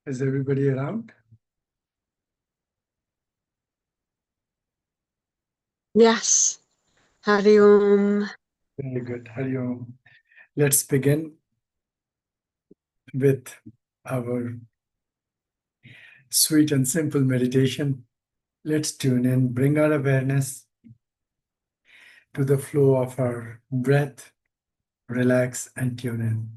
Is everybody around? Yes. Hari Om. Very good. Hari Om. Let's begin with our sweet and simple meditation. Let's tune in, bring our awareness to the flow of our breath, relax and tune in.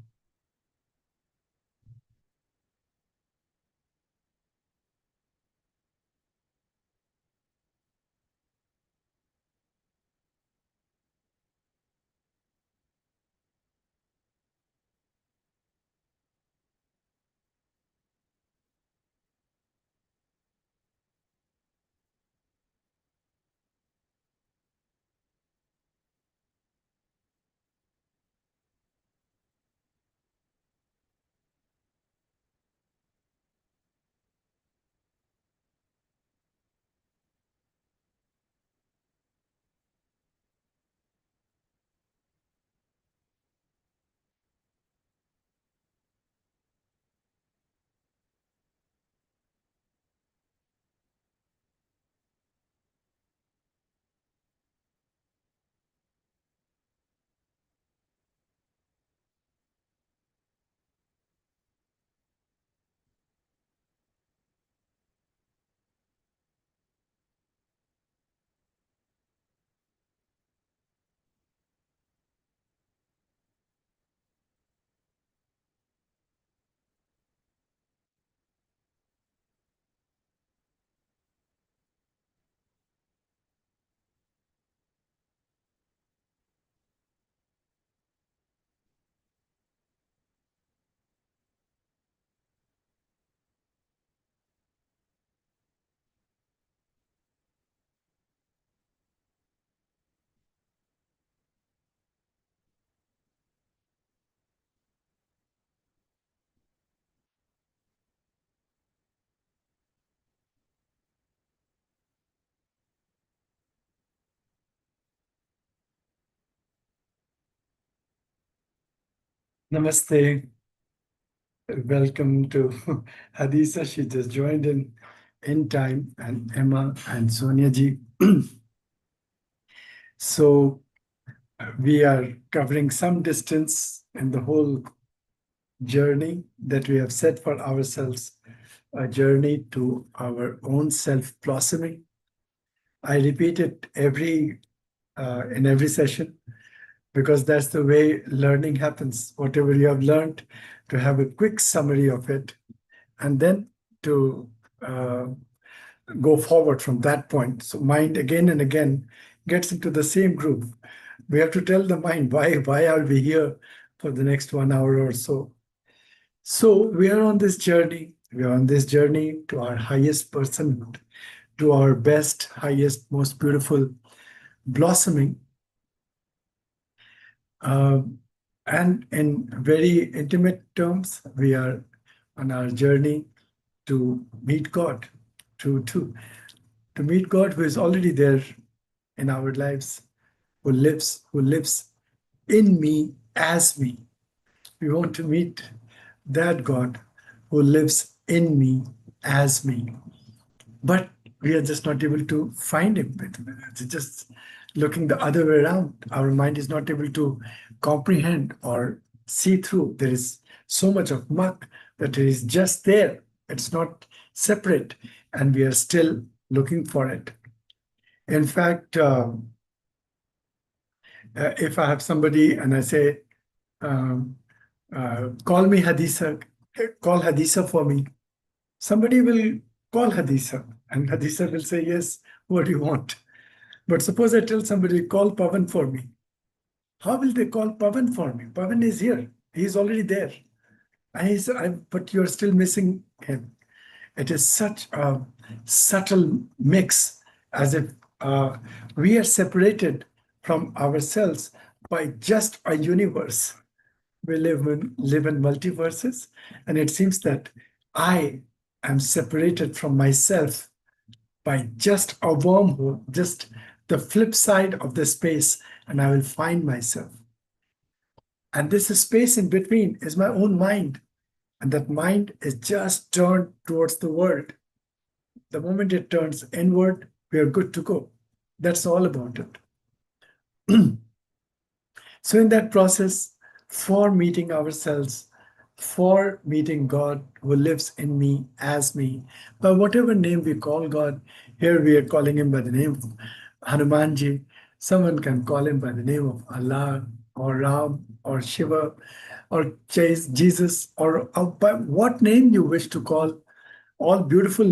Namaste. Welcome to Hadisa. She just joined in time, and Emma and Sonia ji. So we are covering some distance in the whole journey that we have set for ourselves, a journey to our own self-blossoming. I repeat it in every session because that's the way learning happens. Whatever you have learned, to have a quick summary of it, and then to go forward from that point. So mind again and again gets into the same groove. We have to tell the mind, why are we here for the next 1 hour or so? So we are on this journey. We are on this journey to our highest personhood, to our best, highest, most beautiful blossoming. And in very intimate terms, we are on our journey to meet God, to meet God who is already there in our lives, who lives in me as me. We want to meet that God who lives in me as me. But we are just not able to find him. It's just looking the other way around. Our mind is not able to comprehend or see through. There is so much of muck that it is just there. It's not separate, and we are still looking for it. In fact, if I have somebody and I say, call me Hadisa, call Hadisa for me, somebody will call Hadisa, and Hadisa will say, yes, what do you want? But suppose I tell somebody, call Pavan for me. How will they call Pavan for me? Pavan is here. He is already there. But you're still missing him. It is such a subtle mix, as if we are separated from ourselves by just a universe. We live in multiverses, and it seems that I am separated from myself by just a wormhole, just the flip side of the space, and I will find myself. And this space in between is my own mind. And that mind is just turned towards the world. The moment it turns inward, we are good to go. That's all about it. So in that process, for meeting ourselves, for meeting God who lives in me as me, by whatever name we call God, here we are calling him by the name of Hanumanji. Someone can call him by the name of Allah or Ram or Shiva or Jesus or by what name you wish to call. All beautiful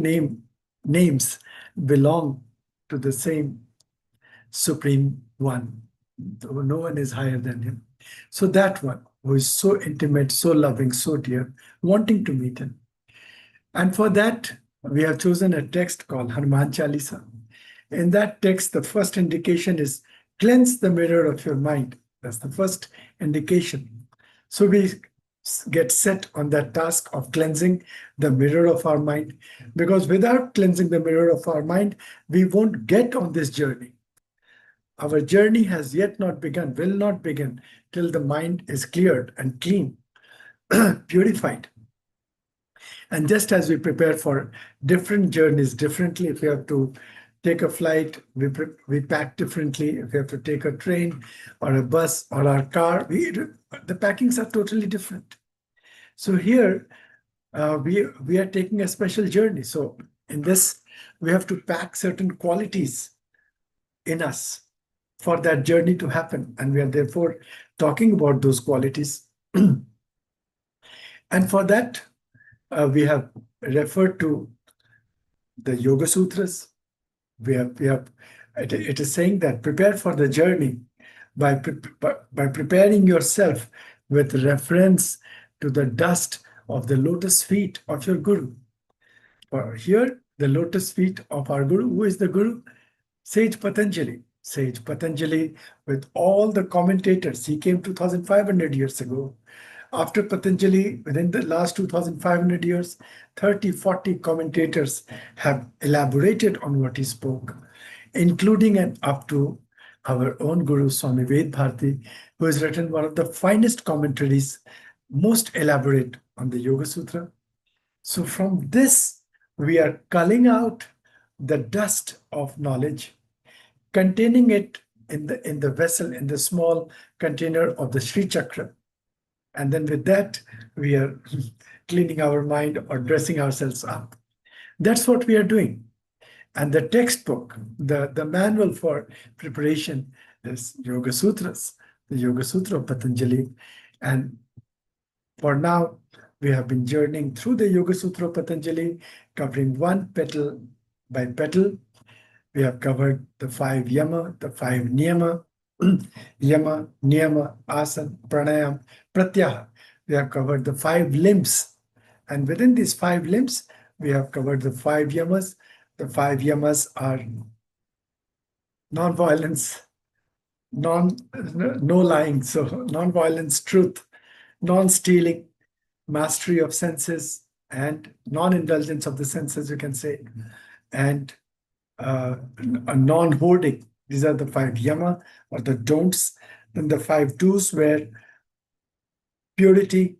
names belong to the same Supreme One. No one is higher than him. So that one who is so intimate, so loving, so dear, wanting to meet him. And for that, we have chosen a text called Hanuman Chalisa. In that text, the first indication is cleanse the mirror of your mind. That's the first indication. So we get set on that task of cleansing the mirror of our mind, because without cleansing the mirror of our mind, we won't get on this journey. Our journey has yet not begun, will not begin till the mind is cleared and clean, purified. And just as we prepare for different journeys differently, if we have to take a flight, we pack differently. If we have to take a train or a bus or our car, the packings are totally different. So here, we are taking a special journey. So in this, we have to pack certain qualities in us for that journey to happen. And we are therefore talking about those qualities. And for that, we have referred to the Yoga Sutras. It is saying that prepare for the journey by preparing yourself with reference to the dust of the lotus feet of your Guru. Here, the lotus feet of our Guru. Who is the Guru? Sage Patanjali. Sage Patanjali, with all the commentators, he came 2,500 years ago. After Patanjali, within the last 2,500 years, 30, 40 commentators have elaborated on what he spoke, including and up to our own Guru, Swami Ved Bharati, who has written one of the finest commentaries, most elaborate on the Yoga Sutra. So from this, we are culling out the dust of knowledge, containing it in the vessel, in the small container of the Sri Chakra. And then with that, we are cleaning our mind or dressing ourselves up. That's what we are doing. And the textbook, the manual for preparation is Yoga Sutras, the Yoga Sutra of Patanjali. And for now, we have been journeying through the Yoga Sutra of Patanjali, covering one petal by petal. We have covered the 5 yama, the 5 niyama, yama, niyama, asana, pranayam, pratyahara. We have covered the 5 limbs. And within these 5 limbs, we have covered the 5 yamas. The 5 yamas are non-violence, no lying, so non-violence, truth, non-stealing, mastery of senses, and non-indulgence of the senses, you can say, and a non-hoarding. These are the 5 yama or the don'ts. Then the 5 do's were purity,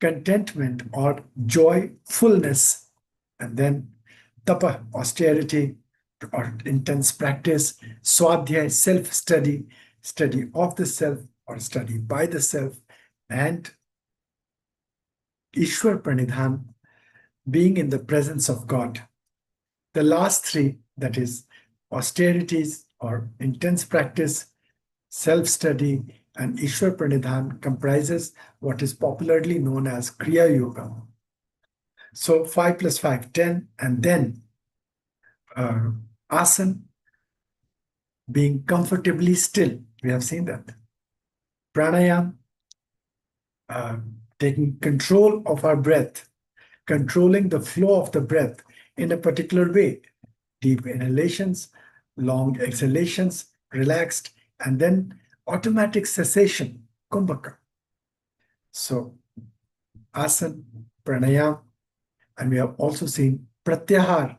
contentment or joy, fullness, and then tapa, austerity or intense practice, swadhyaya, self-study, study of the self or study by the self, and Ishwar Pranidhan, being in the presence of God. The last 3, that is austerities or intense practice, self-study, and Ishwar Pranidhan, comprises what is popularly known as Kriya Yoga. So 5 plus 5, 10, and then asana, being comfortably still. We have seen that. Pranayam, taking control of our breath, controlling the flow of the breath in a particular way. Deep inhalations, long exhalations, relaxed, and then automatic cessation, kumbhaka. So, asana, pranayam, and we have also seen pratyahar,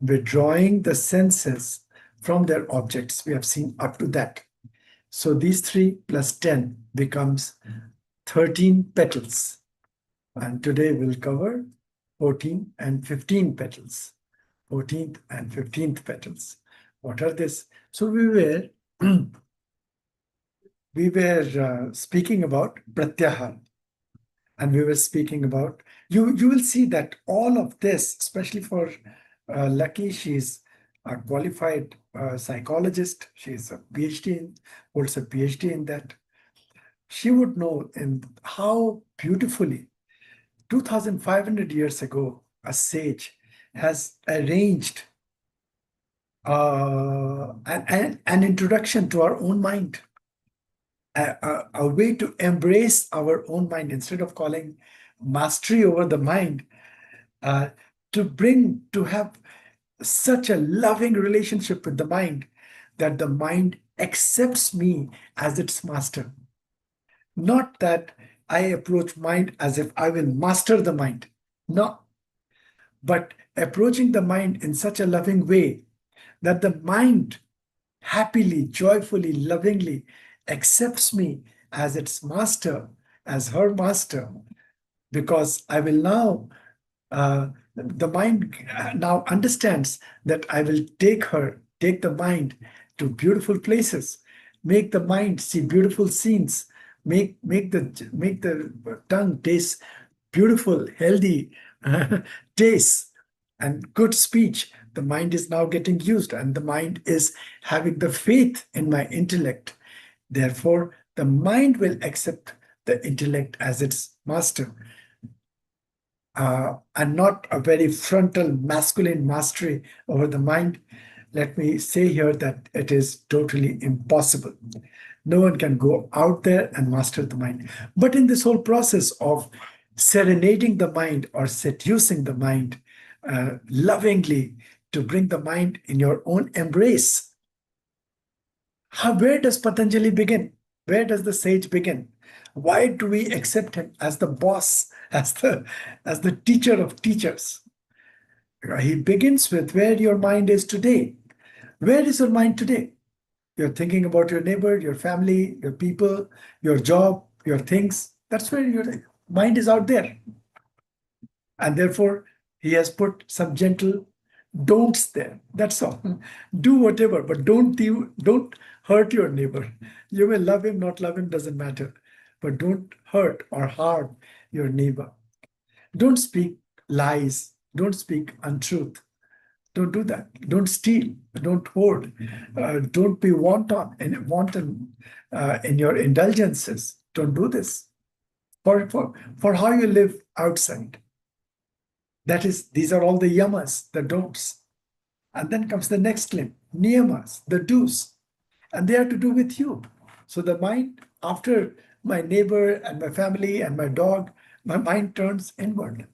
withdrawing the senses from their objects. We have seen up to that. So these 3 plus 10 becomes 13 petals. And today we'll cover 14 and 15 petals. 14th and 15th petals. What are this? So we were speaking about pratyahar, and we were speaking about you will see that all of this, especially for Lucky, she's a qualified psychologist. She's a holds a PhD in that. She would know in how beautifully 2,500 years ago a sage has arranged an introduction to our own mind, a way to embrace our own mind instead of calling mastery over the mind, uh, to have such a loving relationship with the mind that the mind accepts me as its master. Not that I approach mind as if I will master the mind. No, but approaching the mind in such a loving way that the mind happily, joyfully, lovingly accepts me as its master, as her master, because I will now, the mind now understands that I will take the mind to beautiful places, make the mind see beautiful scenes, make the tongue taste beautiful, healthy taste and good speech. The mind is now getting used, and the mind is having the faith in my intellect. Therefore, the mind will accept the intellect as its master, and not a very frontal masculine mastery over the mind. Let me say here that it is totally impossible. No one can go out there and master the mind. But in this whole process of serenading the mind or seducing the mind lovingly to bring the mind in your own embrace, where does Patanjali begin? Where does the sage begin? Why do we accept him as the boss, as the teacher of teachers? He begins with where your mind is today. Where is your mind today? You're thinking about your neighbor, your family, your people, your job, your things. That's where your mind is out there. And therefore, he has put some gentle don'ts there. That's all. Do whatever, but don't hurt your neighbor. You may love him, not love him, doesn't matter. But don't hurt or harm your neighbor. Don't speak lies. Don't speak untruth. Don't do that. Don't steal. Don't hoard. Don't be wanton in your indulgences. Don't do this. For how you live outside. These are all the yamas, the don'ts. And then comes the next limb, niyamas, the do's. And they are to do with you. So the mind, after my neighbor and my family and my dog, my mind turns inward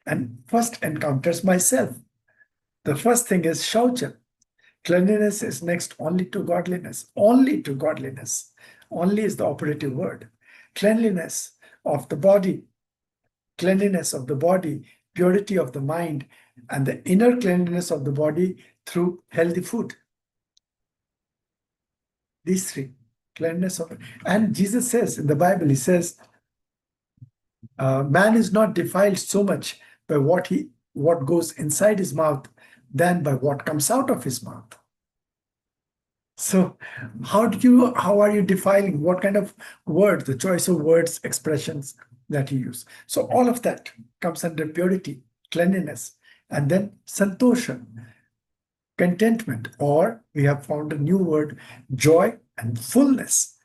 and first encounters myself. The first thing is shaucha. Cleanliness is next only to godliness. Only to godliness. Only is the operative word. Cleanliness of the body. Cleanliness of the body, purity of the mind, and the inner cleanliness of the body through healthy food. These three. Cleanliness of, and Jesus says in the Bible, he says, man is not defiled so much by what goes inside his mouth than by what comes out of his mouth. So how are you defiling? What kind of words, the choice of words, expressions that you use? So all of that comes under purity, cleanliness, and then santosha, contentment, or we have found a new word, joy and fullness.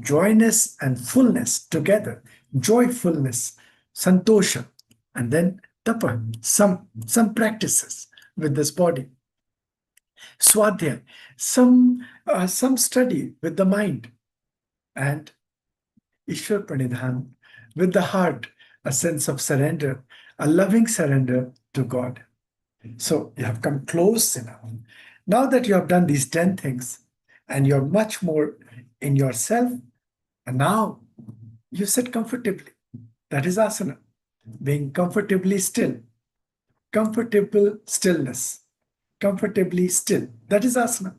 Joyness and fullness together, joyfulness, santosha, and then tapa, some practices with this body. Swadhyaya, some study with the mind, and Ishwar Pranidhan, with the heart, a sense of surrender, a loving surrender to God. So you have come close enough. Now that you have done these 10 things and you're much more in yourself, and now you sit comfortably. That is asana, being comfortably still, comfortable stillness, comfortably still. That is asana.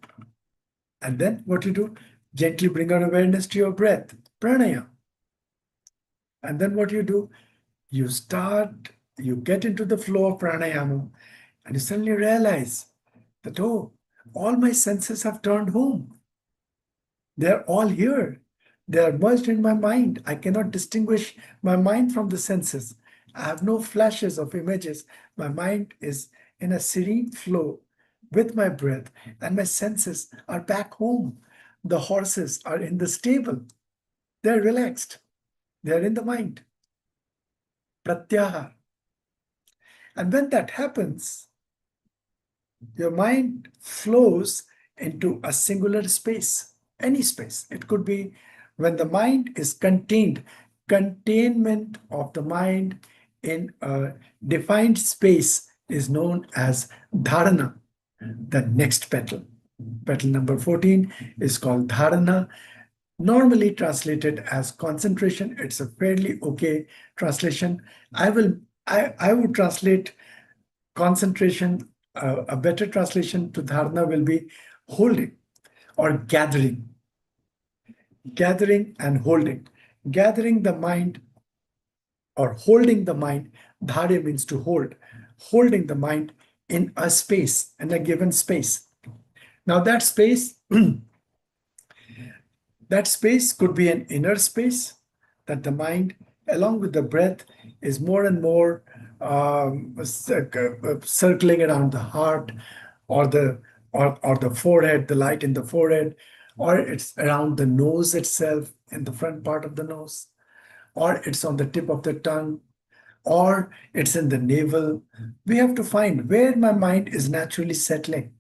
And then what you do? Gently bring our awareness to your breath, pranayama. And then what you do, you get into the flow of pranayama, and you suddenly realize that, oh, all my senses have turned home. They're all here. They are merged in my mind. I cannot distinguish my mind from the senses. I have no flashes of images. My mind is in a serene flow with my breath, and my senses are back home. The horses are in the stable. They're relaxed. They're in the mind. Pratyahar. And when that happens, your mind flows into a singular space, any space. It could be when the mind is contained, containment of the mind in a defined space is known as Dharana, the next petal. Petal number 14 is called Dharana, normally translated as concentration. It's a fairly okay translation. I would translate concentration, a better translation to dharana will be holding or gathering. Gathering and holding. Gathering the mind or holding the mind, dharya means to hold. Holding the mind in a space, in a given space. Now that space, that space could be an inner space that the mind, along with the breath, is more and more circling around the heart or the forehead, the light in the forehead, or it's around the nose itself, in the front part of the nose, or it's on the tip of the tongue, or it's in the navel. We have to find where my mind is naturally settling.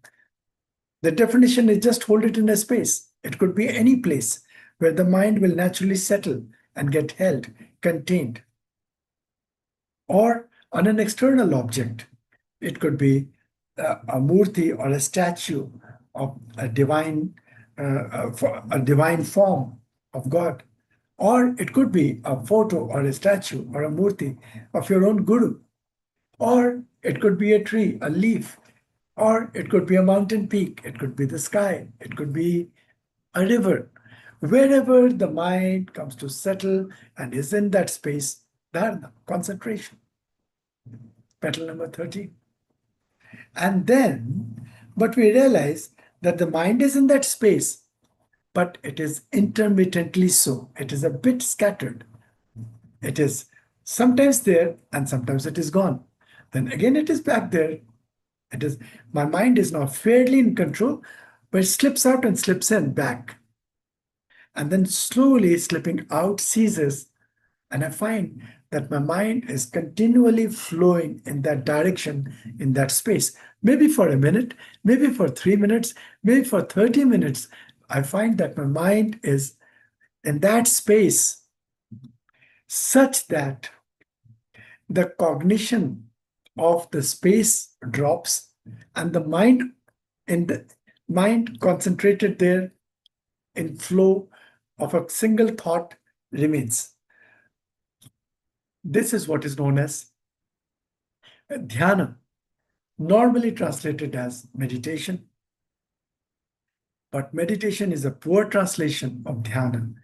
The definition is just hold it in a space. It could be any place where the mind will naturally settle and get held, contained. Or on an external object. It could be a murti or a statue of a divine form of God. Or it could be a photo or a statue or a murti of your own guru. Or it could be a tree, a leaf, or it could be a mountain peak, it could be the sky, it could be a river. Wherever the mind comes to settle and is in that space, dharana, concentration. Petal number 13. And then, but we realize that the mind is in that space, but it is intermittently so. It is a bit scattered. It is sometimes there and sometimes it is gone. Then again, it is back there. It is, my mind is now fairly in control, but it slips out and slips in back. And then slowly slipping out ceases. And I find that my mind is continually flowing in that direction, in that space. Maybe for a minute, maybe for 3 minutes, maybe for 30 minutes. I find that my mind is in that space such that the cognition of the space drops and the mind concentrated there in flow of a single thought remains. This is what is known as Dhyana, normally translated as meditation. But meditation is a poor translation of Dhyana.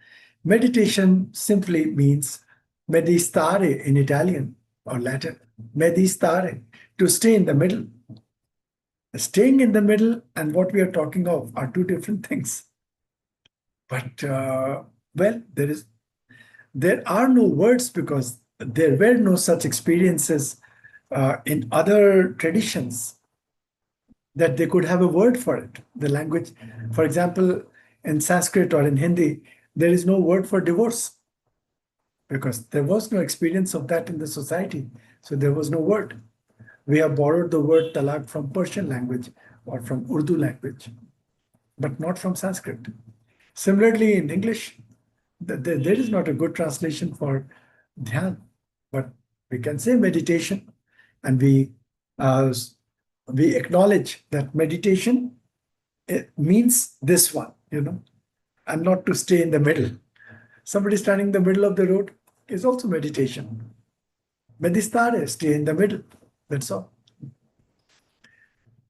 Meditation simply means meditare in Italian or Latin. Meditare, to stay in the middle. Staying in the middle and what we are talking of are two different things. But well, there are no words because there were no such experiences in other traditions that they could have a word for it. The language, for example, in Sanskrit or in Hindi, there is no word for divorce because there was no experience of that in the society. So there was no word. We have borrowed the word talaq from Persian language or from Urdu language, but not from Sanskrit. Similarly, in English, there is not a good translation for dhyan, but we can say meditation, and we acknowledge that meditation it means this one, and not to stay in the middle. Somebody standing in the middle of the road is also meditation. Medistare, stay in the middle. That's all.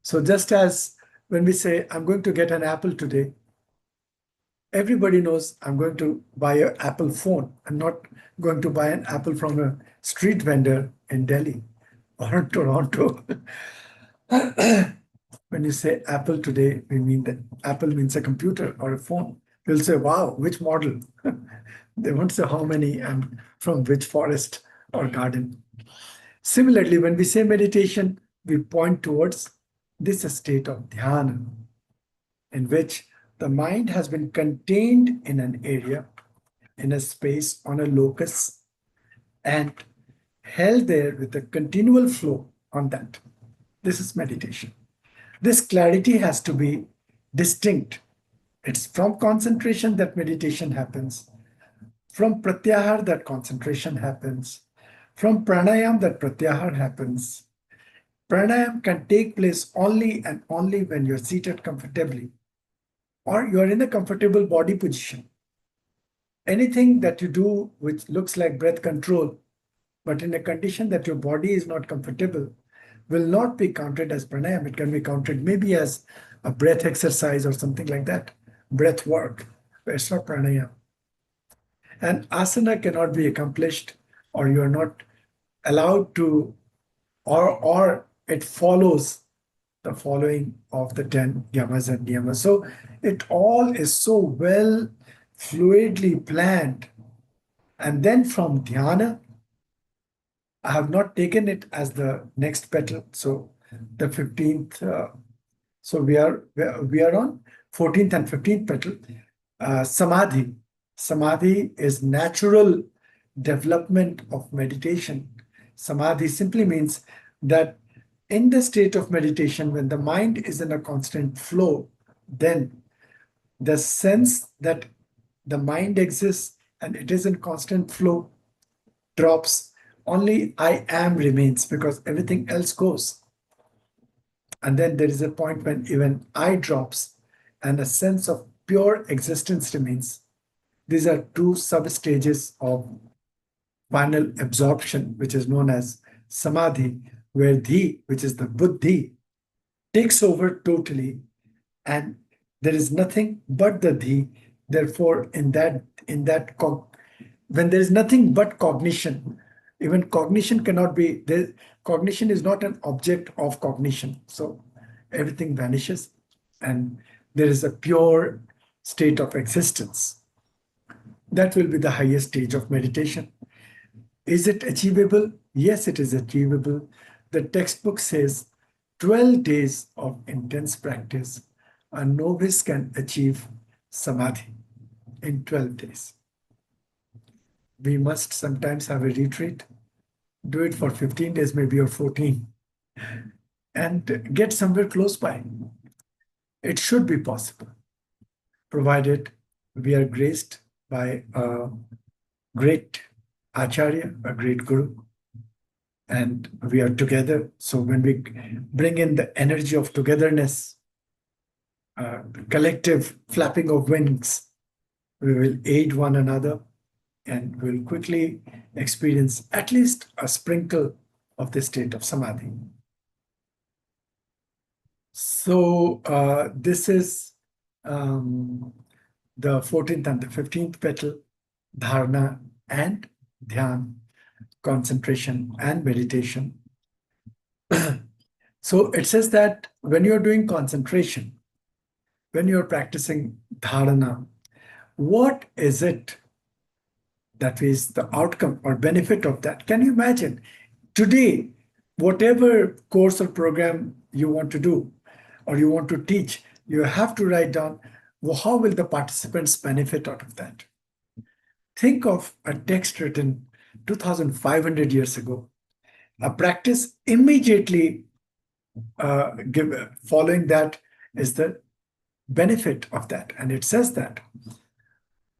So just as when we say, I'm going to get an apple today, Everybody knows I'm going to buy an Apple phone. I'm not going to buy an Apple from a street vendor in Delhi or in Toronto. When you say Apple today, we mean that Apple means a computer or a phone. They'll say, wow, which model? They won't say how many and from which forest or garden. Similarly, when we say meditation, we point towards this state of dhyana, in which the mind has been contained in an area, in a space, on a locus, and held there with a continual flow on that. This is meditation. This clarity has to be distinct. It's from concentration that meditation happens, from pratyahar that concentration happens, from pranayam that pratyahar happens. Pranayam can take place only and only when you're seated comfortably or you're in a comfortable body position. Anything that you do which looks like breath control, but in a condition that your body is not comfortable, will not be counted as pranayam. It can be counted maybe as a breath exercise or something like that, breath work, but it's not pranayam. And asana cannot be accomplished, or you are not allowed to, or it follows the following of the 10 yamas and niyamas. So it all is so well fluidly planned. And then from dhyana, I have not taken it as the next petal. So the 15th, so we are on 14th and 15th petal. Samadhi. Samadhi is natural development of meditation. Samadhi simply means that in the state of meditation, when the mind is in a constant flow, then the sense that the mind exists and it is in constant flow drops. Only I am remains because everything else goes. And then there is a point when even I drops and a sense of pure existence remains. These are two sub-stages of final absorption, which is known as samadhi, where dhi, which is the buddhi, takes over totally, and there is nothing but the dhi. Therefore, when there is nothing but cognition, even cognition cannot be there. Cognition is not an object of cognition, so everything vanishes, and there is a pure state of existence. That will be the highest stage of meditation. Is it achievable? Yes, it is achievable. The textbook says 12 days of intense practice, a novice can achieve samadhi in 12 days. We must sometimes have a retreat, do it for 15 days, maybe, or 14, and get somewhere close by. It should be possible, provided we are graced by a great acharya, a great guru, and we are together. So when we bring in the energy of togetherness, collective flapping of wings, we will aid one another and will quickly experience at least a sprinkle of the state of samadhi. So this is the 14th and the 15th petal, dharana and dhyan, concentration and meditation. So it says that when you're doing concentration, when you're practicing dharana, what is it that is the outcome or benefit of that? Can you imagine? Today, whatever course or program you want to do or you want to teach, you have to write down, well, how will the participants benefit out of that? Think of a text written 2,500 years ago. A practice immediately following that is the benefit of that. And it says that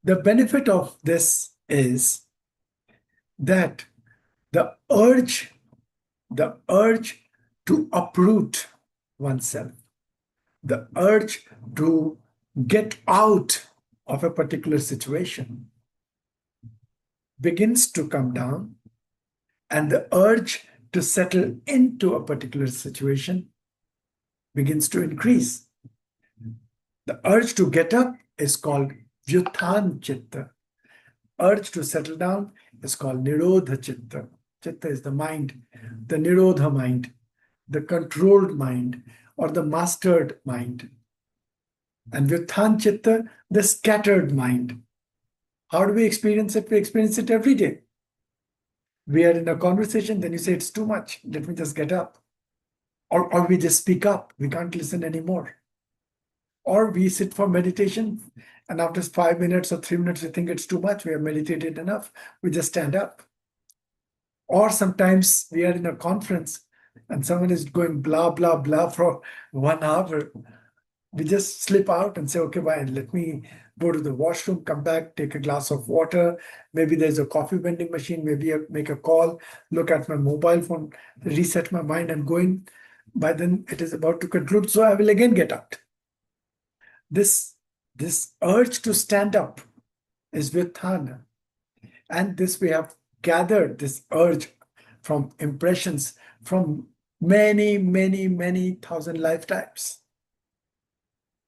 the benefit of this is that the urge to uproot oneself, the urge to get out of a particular situation begins to come down, and the urge to settle into a particular situation begins to increase. The urge to get up is called Vyuthan Chitta. Urge to settle down is called Nirodha Chitta. Chitta is the mind, the Nirodha mind, the controlled mind, or the mastered mind. And Vyuthan Chitta, the scattered mind. How do we experience it? We experience it every day. We are in a conversation, then you say it's too much. Let me just get up. Or we just speak up. We can't listen anymore. Or we sit for meditation, and after 5 minutes or 3 minutes, we think it's too much. We have meditated enough. We just stand up. Or sometimes we are in a conference and someone is going blah, blah, blah for 1 hour. We just slip out and say, okay, bye, let me go to the washroom, come back, take a glass of water. Maybe there's a coffee vending machine, maybe I make a call, look at my mobile phone, reset my mind and go in. By then it is about to conclude, so I will again get out. This urge to stand up is Dhyana. And this we have gathered, this urge from impressions from many, many, many thousand lifetimes.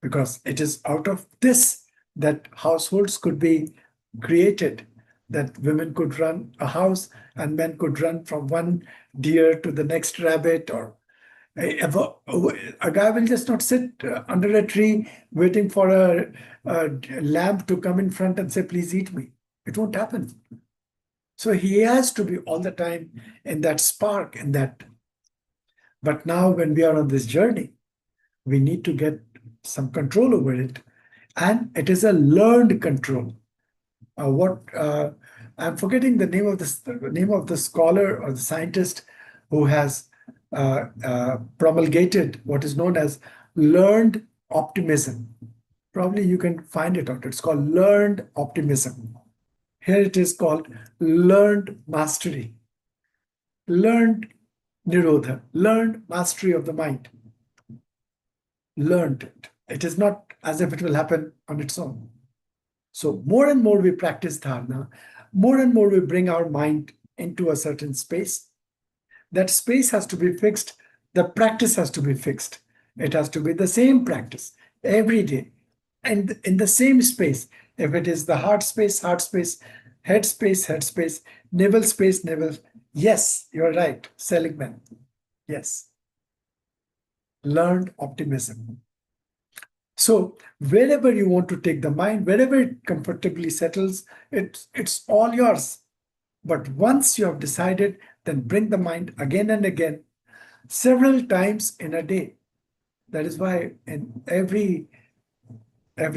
Because it is out of this that households could be created, that women could run a house and men could run from one deer to the next rabbit, or a guy will just not sit under a tree waiting for a lamb to come in front and say, please eat me. It won't happen. So he has to be all the time in that spark, in that. But now when we are on this journey, we need to get some control over it. And it is a learned control. I'm forgetting the name of the scholar or the scientist who has promulgated what is known as learned optimism. Probably you can find it out. It's called learned optimism. Here it is called learned mastery, learned Nirodha, learned mastery of the mind. Learned it. It is not as if it will happen on its own. So more and more we practice dharana, more and more we bring our mind into a certain space. That space has to be fixed. The practice has to be fixed. It has to be the same practice every day. And in the same space, if it is the heart space, head space, head space, navel space, navel. Yes, you're right, Seligman. Yes. Learned optimism. So wherever you want to take the mind, wherever it comfortably settles, it's all yours. But once you have decided, then bring the mind again and again, several times in a day. That is why in every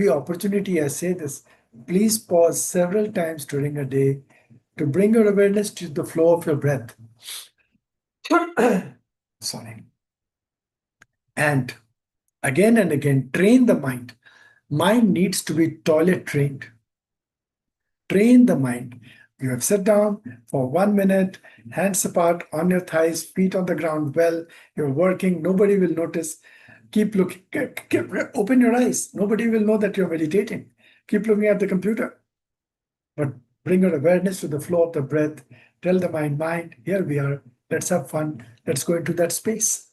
opportunity I say this, please pause several times during a day to bring your awareness to the flow of your breath. Sorry. And again train the mind. Mind needs to be toilet trained. Train the mind. You have sat down for 1 minute, hands apart on your thighs, feet on the ground. Well, you're working. Nobody will notice. Keep looking. Open your eyes. Nobody will know that you're meditating. Keep looking at the computer. But bring your awareness to the flow of the breath. Tell the mind, here we are. Let's have fun. Let's go into that space.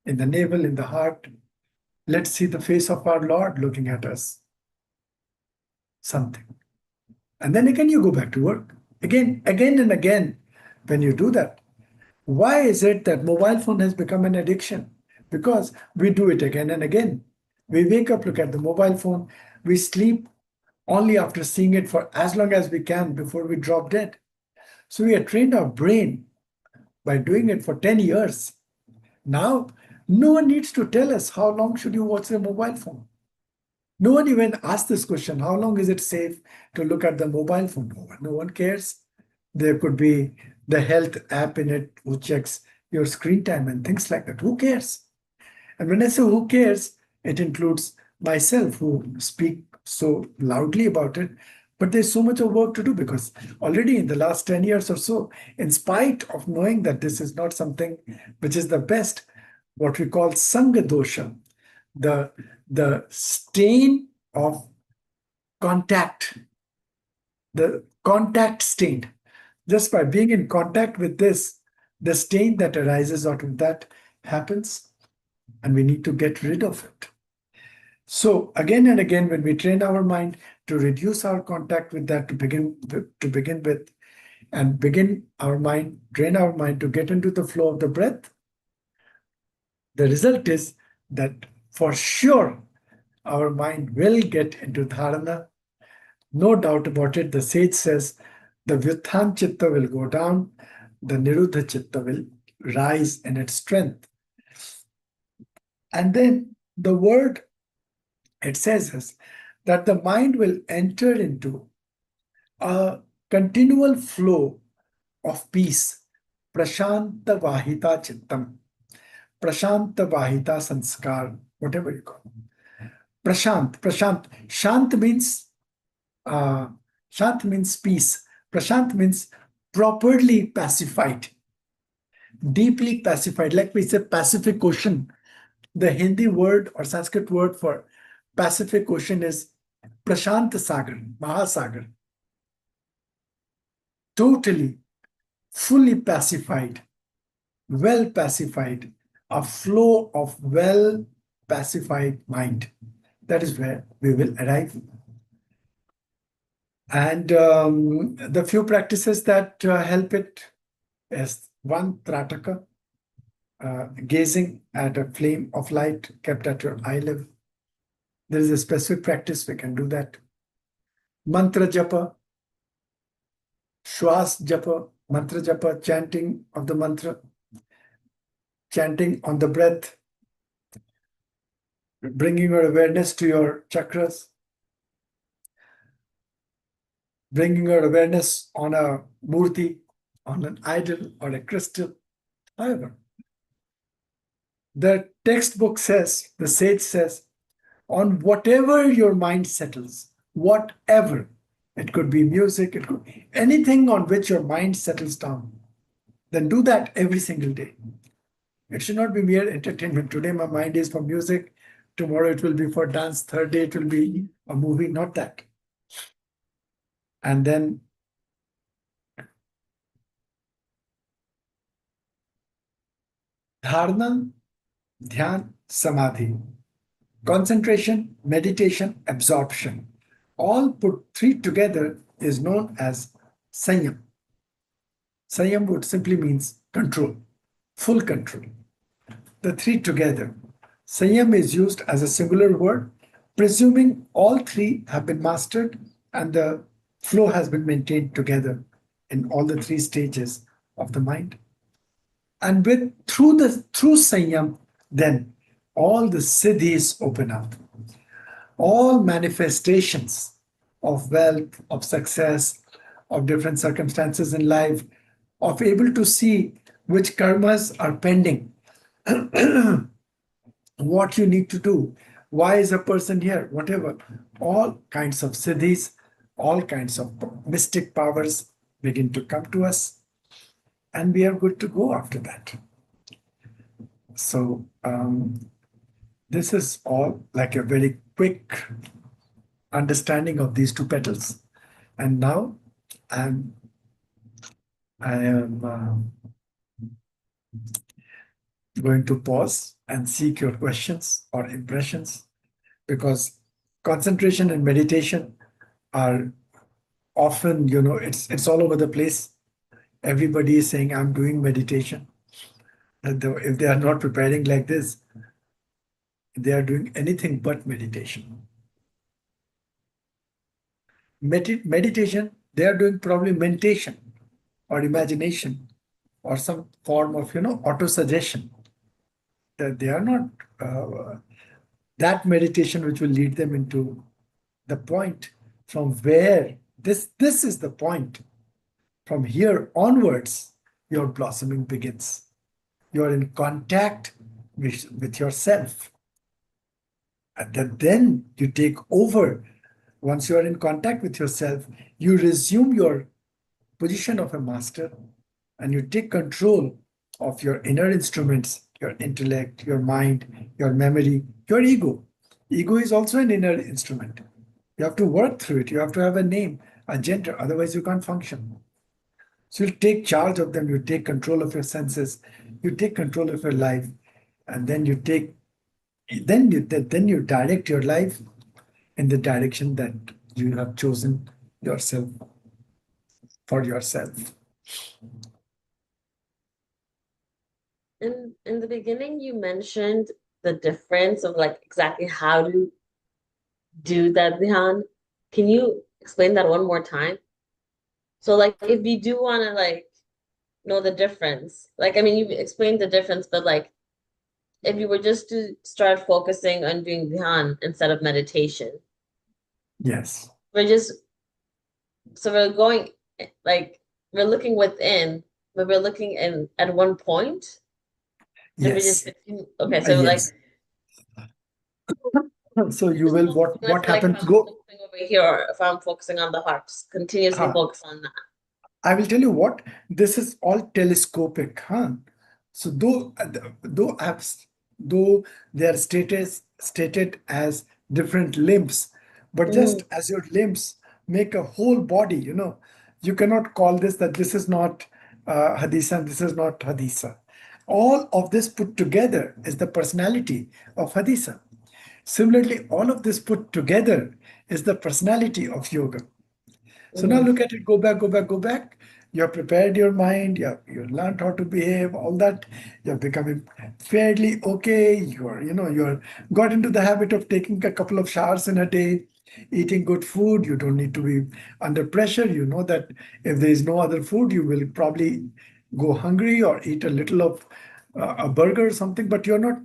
In the navel, in the heart. Let's see the face of our Lord looking at us. Something. And then again, you go back to work. Again and again, when you do that. Why is it that mobile phone has become an addiction? Because we do it again and again. We wake up, look at the mobile phone. We sleep only after seeing it for as long as we can before we drop dead. So we have trained our brain by doing it for 10 years. Now, no one needs to tell us how long should you watch the mobile phone. No one even asked this question, how long is it safe to look at the mobile phone? No one cares. There could be the health app in it who checks your screen time and things like that. Who cares? And when I say who cares, it includes myself who speak so loudly about it. But there's so much of work to do because already in the last 10 years or so, in spite of knowing that this is not something which is the best, what we call Sangha dosha, the stain of contact, the contact stain. Just by being in contact with this, the stain that arises out of that happens, and we need to get rid of it. So again and again, when we train our mind, to reduce our contact with that to begin with, and drain our mind to get into the flow of the breath, the result is that for sure our mind will get into dharana. No doubt about it. The sage says the Vyuthan Chitta will go down, the Niruddha Chitta will rise in its strength. And then the word it says is that the mind will enter into a continual flow of peace. Prashanta Vahita Chittam, Prashanta Vahita Sanskar, whatever you call it. Prashant. Shant means Shant means peace. Prashant means properly pacified, deeply pacified. Like we say, Pacific Ocean. The Hindi word or Sanskrit word for Pacific Ocean is Prashant Sagar, Mahasagar. Totally, fully pacified, well pacified, a flow of well pacified mind. That is where we will arrive. And the few practices that help it is one, Trataka, gazing at a flame of light kept at your eye level. There is a specific practice, we can do that. Mantra japa, Shwas japa, mantra japa, chanting of the mantra, chanting on the breath, bringing your awareness to your chakras, bringing your awareness on a murti, on an idol or a crystal. However, the textbook says, the sage says, on whatever your mind settles, whatever, it could be music, it could be anything on which your mind settles down, then do that every single day. It should not be mere entertainment. Today my mind is for music, tomorrow it will be for dance, third day it will be a movie, not that. And then Dharana, Dhyana, Samadhi. Concentration, meditation, absorption. All put three together is known as Sanyam. Sanyam would simply means control, full control. The three together. Sanyam is used as a singular word, presuming all three have been mastered and the flow has been maintained together in all the three stages of the mind. And through Sanyam, then all the siddhis open up. All manifestations of wealth, of success, of different circumstances in life, of able to see which karmas are pending, what you need to do, why is a person here, whatever. All kinds of siddhis, all kinds of mystic powers begin to come to us, and we are good to go after that. So this is all like a very quick understanding of these two petals. And now I am going to pause and seek your questions or impressions, because concentration and meditation are often, it's all over the place. Everybody is saying, I'm doing meditation. And if they are not preparing like this, they are doing anything but meditation. Meditation, they are doing probably mentation or imagination or some form of, auto-suggestion. They are not that meditation which will lead them into the point from where this is the point. From here onwards, your blossoming begins. You are in contact with yourself. And then you take over. Once you are in contact with yourself, you resume your position of a master and you take control of your inner instruments, your intellect, your mind, your memory, your ego. Ego is also an inner instrument. You have to work through it. You have to have a name, a gender, otherwise you can't function. So you take charge of them, you take control of your senses, you take control of your life, and then you direct your life in the direction that you have chosen yourself for yourself. In the beginning, you mentioned the difference of like exactly how to do that dhyan. Can you explain that one more time? So like if we do want to like know the difference, like I mean you explained the difference, but like if you were just to start focusing on doing dhyan instead of meditation, Yes. we're just so we're going like we're looking within, but we're looking in at one point and we just Yes. continue. Okay, so like Yes. So you just will focusing, let's what say like if happens I'm go focusing over here or if I'm focusing on the heart, just continuously huh, focus on that. I will tell you what, this is all telescopic, huh? So though apps, though they are stated as different limbs, but just Mm, as your limbs make a whole body, you cannot call this that this is not Hadisa and this is not Hadisa. All of this put together is the personality of Hadisa. Similarly, all of this put together is the personality of yoga. So now mm, look at it, go back, go back, go back. You have prepared your mind, you learned how to behave, all that. You're becoming fairly okay. You're got into the habit of taking a couple of showers in a day, eating good food. You don't need to be under pressure. You know that if there is no other food, you will probably go hungry or eat a little of a burger or something, but you're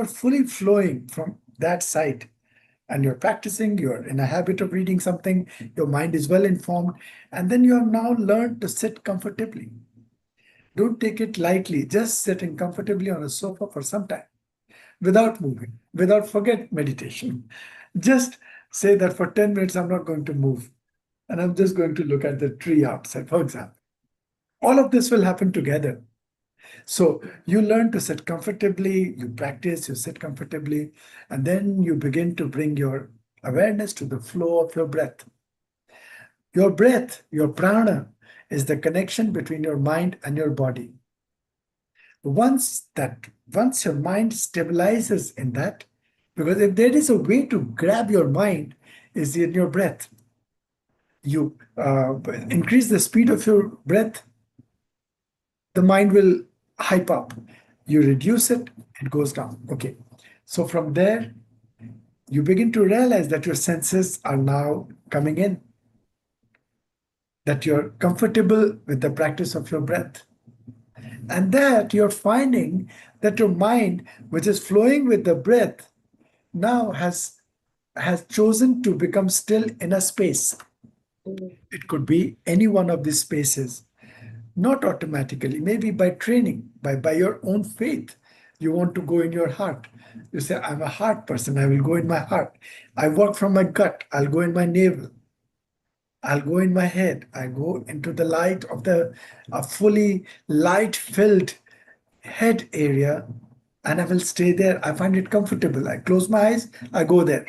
fully flowing from that side and you're practicing, you're in a habit of reading something, your mind is well informed, and then you have now learned to sit comfortably. Don't take it lightly, just sitting comfortably on a sofa for some time without moving, without forget meditation. Just say that for 10 minutes, I'm not going to move and I'm just going to look at the tree outside, for example. All of this will happen together. So you learn to sit comfortably, you practice, you sit comfortably, and then you begin to bring your awareness to the flow of your breath. Your breath, your prana, is the connection between your mind and your body. Once your mind stabilizes in that, because if there is a way to grab your mind, is in your breath. You increase the speed of your breath, the mind will hype up. You reduce it, it goes down. Okay. So from there, you begin to realize that your senses are now coming in, that you're comfortable with the practice of your breath. And that you're finding that your mind, which is flowing with the breath, now has chosen to become still in a space. mm, It could be any one of these spaces. Not automatically, maybe by training, by your own faith. You want to go in your heart. You say, I'm a heart person, I will go in my heart. I work from my gut, I'll go in my navel. I'll go in my head. I go into the light of the a fully light filled head area and I will stay there. I find it comfortable. I close my eyes, I go there.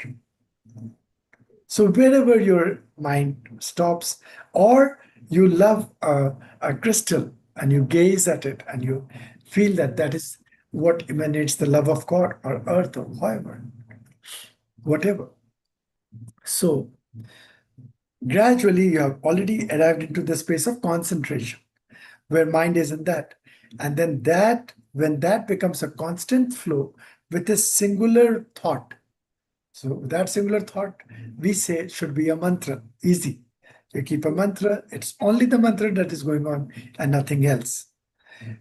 So wherever your mind stops, or you love a crystal and you gaze at it and you feel that mm, that is what emanates the love of God or earth or however, whatever. So gradually you have already arrived into the space of concentration where mind is in that. And then when that becomes a constant flow with a singular thought. So that singular thought we say should be a mantra. Easy. You keep a mantra, it's only the mantra that is going on and nothing else.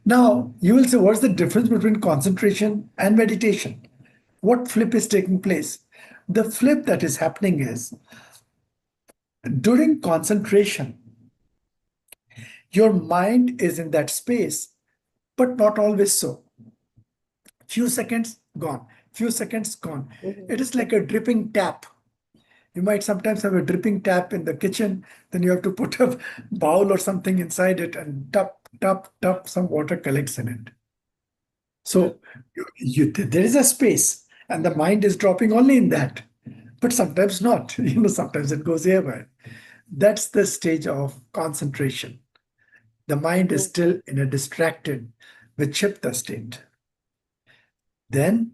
Now, you will say, what's the difference between concentration and meditation? What flip is taking place? The flip that is happening is during concentration, your mind is in that space, but not always so. Few seconds gone, few seconds gone. mhm, It is like a dripping tap. You might sometimes have a dripping tap in the kitchen, then you have to put a bowl or something inside it and tap, tap, tap, some water collects in it. mm, So there is a space and the mind is dropping only in that, but sometimes not. Sometimes it goes everywhere. That's the stage of concentration. The mind is mm, still in a distracted, vichipta state. Then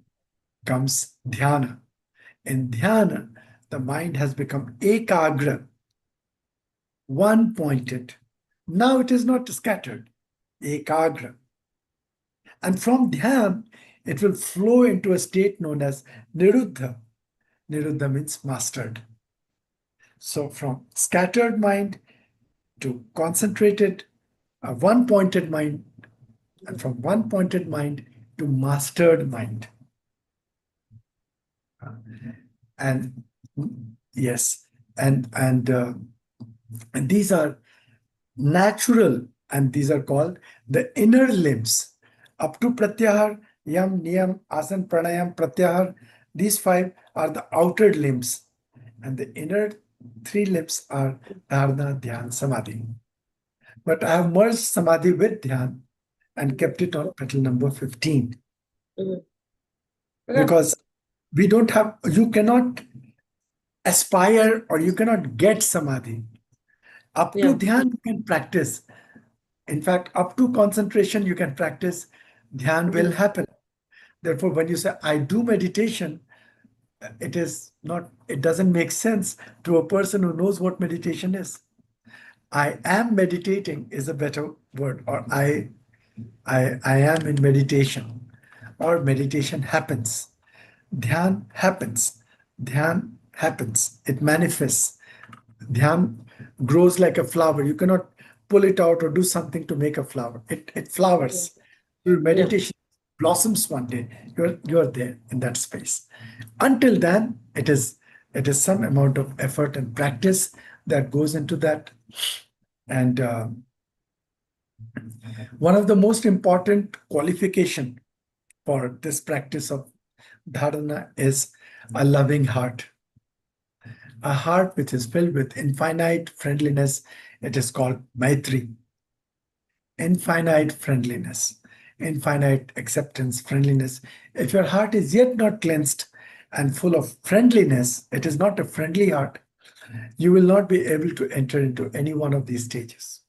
comes dhyana. In dhyana, the mind has become ekagra, one-pointed. Now it is not scattered, ekagra. And from dhyan, it will flow into a state known as niruddha. Niruddha means mastered. So from scattered mind to concentrated, one-pointed mind, and from one-pointed mind to mastered mind. And yes, and these are natural, and these are called the inner limbs. Up to pratyahar, yam, niyam, asan, pranayam, pratyahar, these five are the outer limbs, and the inner three limbs are dharana, dhyan, samadhi. But I have merged samadhi with dhyan and kept it on petal number 15. Okay. Because we don't have, you cannot aspire or you cannot get samadhi. Up to Yeah. dhyan, you can practice. In fact, up to concentration, you can practice. Dhyan will happen. Therefore, when you say, I do meditation, it is not, it doesn't make sense to a person who knows what meditation is. I am meditating is a better word, or I am in meditation, or meditation happens. Dhyan happens. Dhyan happens. It manifests. Dhyan grows like a flower. You cannot pull it out or do something to make a flower. It flowers. Your meditation blossoms one day. You're there in that space. Until then, it is some amount of effort and practice that goes into that. And one of the most important qualification for this practice of dharana is a loving heart. A heart which is filled with infinite friendliness. It is called Maitri. Infinite friendliness, infinite acceptance, friendliness. If your heart is yet not cleansed and full of friendliness, it is not a friendly heart, you will not be able to enter into any one of these stages.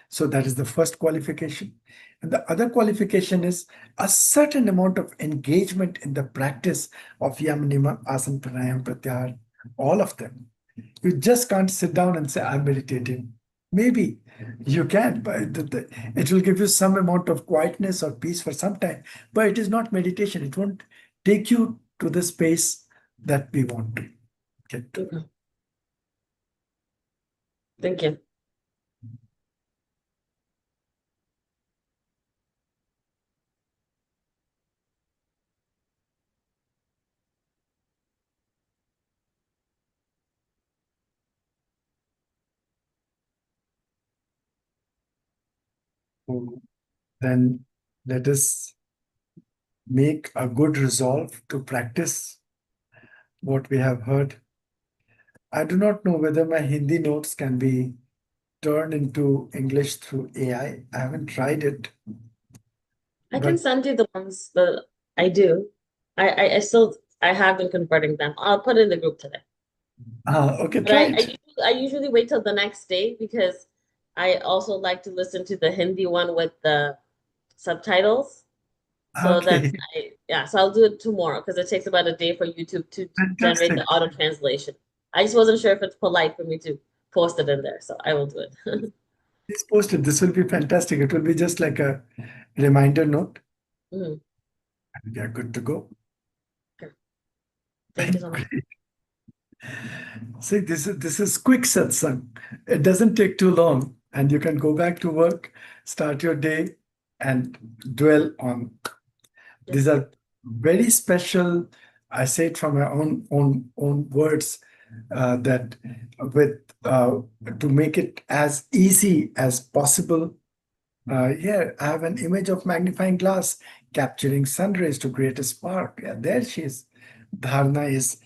So that is the first qualification. And the other qualification is a certain amount of engagement in the practice of yam, niyam, asana, pranayam, pratyahar, all of them. You just can't sit down and say, I'm meditating. Maybe you can, but it will give you some amount of quietness or peace for some time, but it is not meditation. It won't take you to the space that we want to get to. Okay. Thank you. So then let us make a good resolve to practice what we have heard. I do not know whether my Hindi notes can be turned into English through AI. I haven't tried it. I can But send you the ones that I do. I have been converting them. I'll put it in the group today. okay, But try it. I usually wait till the next day because I also like to listen to the Hindi one with the subtitles. So Okay, so I'll do it tomorrow because it takes about a day for YouTube to generate the fantastic. auto translation. I just wasn't sure if it's polite for me to post it in there, so I will do it. Please post it. This will be fantastic. It will be just like a reminder note. Mhm. And we are good to go. Thank you so much. Great. See, this is quick satsang. It doesn't take too long, and you can go back to work, start your day, and dwell on. These are very special. I say it from my own words that with to make it as easy as possible. Here, I have an image of magnifying glass capturing sun rays to create a spark. Yeah, there she is. Dharana is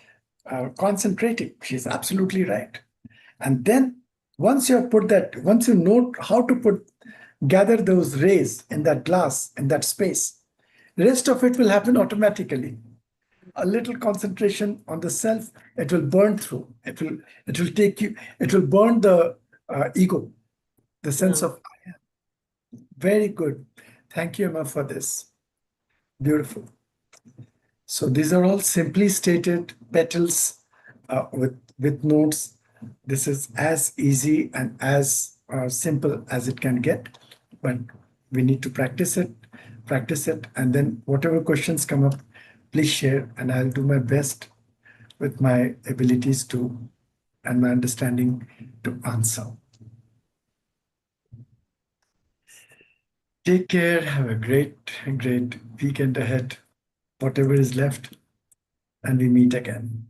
concentrating. She's absolutely right. And then once you know how to gather those rays in that glass, in that space, the rest of it will happen automatically. A little concentration on the self, it will burn through. It will take you, it will burn the ego, the sense Yeah. of very good. Thank you, Emma, for this. Beautiful. So these are all simply stated petals with notes. This is as easy and as simple as it can get, but we need to practice it, and then whatever questions come up, please share, and I'll do my best with my abilities to and my understanding to answer. Take care. Have a great weekend ahead, whatever is left, and we meet again.